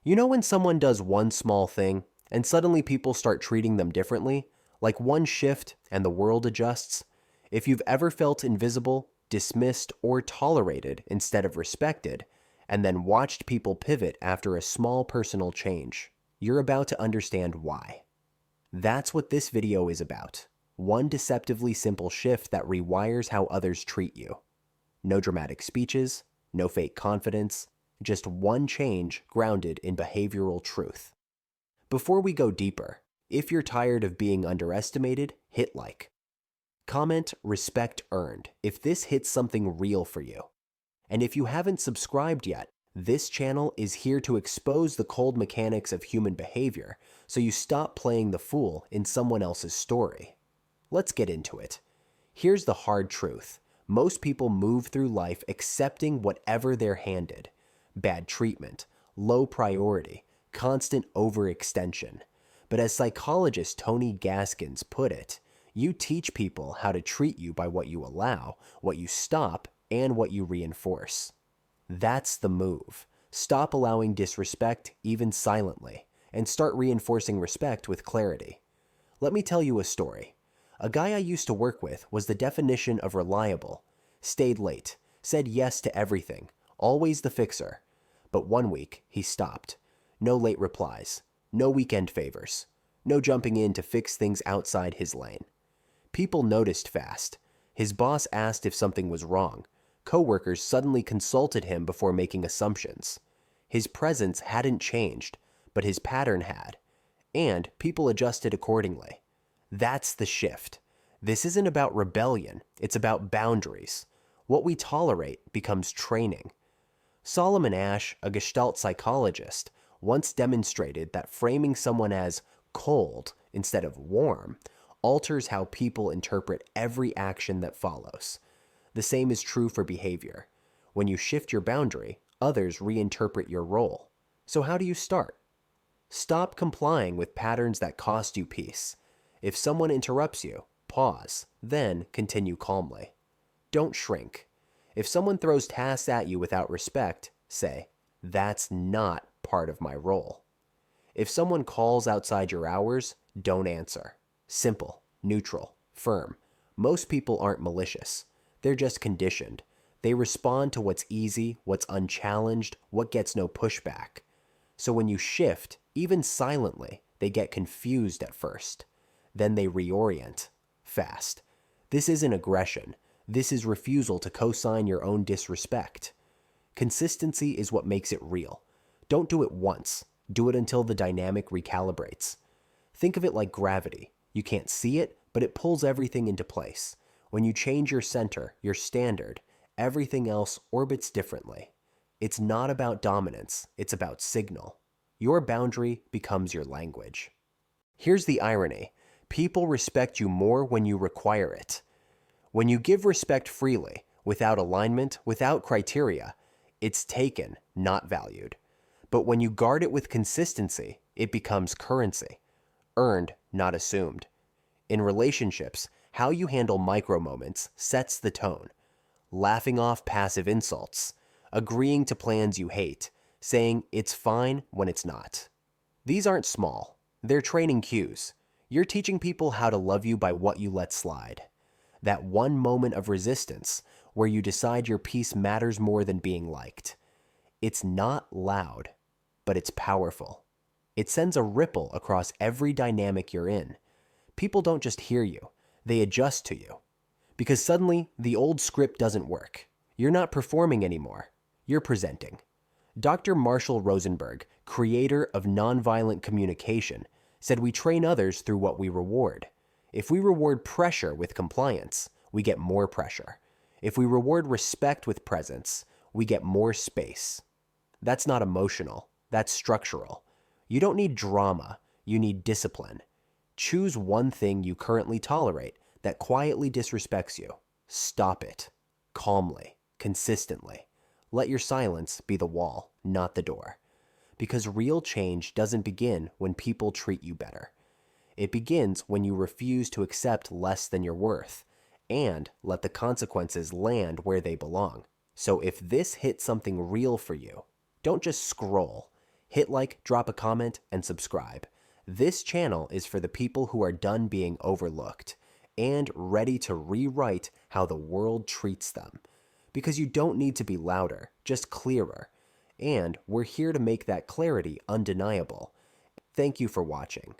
You know when someone does one small thing and suddenly people start treating them differently? Like one shift and the world adjusts? If you've ever felt invisible, dismissed, or tolerated instead of respected, and then watched people pivot after a small personal change, you're about to understand why. That's what this video is about. One deceptively simple shift that rewires how others treat you. No dramatic speeches, no fake confidence, just one change grounded in behavioral truth. Before we go deeper, if you're tired of being underestimated, hit like. Comment respect earned if this hits something real for you. And if you haven't subscribed yet, this channel is here to expose the cold mechanics of human behavior so you stop playing the fool in someone else's story. Let's get into it. Here's the hard truth. Most people move through life accepting whatever they're handed. Bad treatment, low priority, constant overextension. But as psychologist Tony Gaskins put it, you teach people how to treat you by what you allow, what you stop, and what you reinforce. That's the move. Stop allowing disrespect, even silently, and start reinforcing respect with clarity. Let me tell you a story. A guy I used to work with was the definition of reliable. Stayed late, said yes to everything, always the fixer. But one week, he stopped. No late replies, no weekend favors, no jumping in to fix things outside his lane. People noticed fast. His boss asked if something was wrong. Coworkers suddenly consulted him before making assumptions. His presence hadn't changed, but his pattern had, and people adjusted accordingly. That's the shift. This isn't about rebellion, it's about boundaries. What we tolerate becomes training. Solomon Asch, a Gestalt psychologist, once demonstrated that framing someone as cold instead of warm alters how people interpret every action that follows. The same is true for behavior. When you shift your boundary, others reinterpret your role. So how do you start? Stop complying with patterns that cost you peace. If someone interrupts you, pause, then continue calmly. Don't shrink. If someone throws tasks at you without respect, say, "That's not part of my role." If someone calls outside your hours, don't answer. Simple, neutral, firm. Most people aren't malicious. They're just conditioned. They respond to what's easy, what's unchallenged, what gets no pushback. So when you shift, even silently, they get confused at first. Then they reorient fast. This isn't aggression. This is refusal to co-sign your own disrespect. Consistency is what makes it real. Don't do it once. Do it until the dynamic recalibrates. Think of it like gravity. You can't see it, but it pulls everything into place. When you change your center, your standard, everything else orbits differently. It's not about dominance, it's about signal. Your boundary becomes your language. Here's the irony. People respect you more when you require it. When you give respect freely, without alignment, without criteria, it's taken, not valued. But when you guard it with consistency, it becomes currency. Earned, not assumed. In relationships, how you handle micro moments sets the tone. Laughing off passive insults, agreeing to plans you hate, saying it's fine when it's not. These aren't small. They're training cues. You're teaching people how to love you by what you let slide. That one moment of resistance where you decide your peace matters more than being liked. It's not loud, but it's powerful. It sends a ripple across every dynamic you're in. People don't just hear you, they adjust to you. Because suddenly, the old script doesn't work. You're not performing anymore. You're presenting. Dr. Marshall Rosenberg, creator of nonviolent communication, said we train others through what we reward. If we reward pressure with compliance, we get more pressure. If we reward respect with presence, we get more space. That's not emotional. That's structural. You don't need drama. You need discipline. Choose one thing you currently tolerate that quietly disrespects you. Stop it. Calmly. Consistently. Let your silence be the wall, not the door. Because real change doesn't begin when people treat you better. It begins when you refuse to accept less than your worth and let the consequences land where they belong. So if this hit something real for you, don't just scroll. Hit like, drop a comment, and subscribe. This channel is for the people who are done being overlooked and ready to rewrite how the world treats them. Because you don't need to be louder, just clearer. And we're here to make that clarity undeniable. Thank you for watching.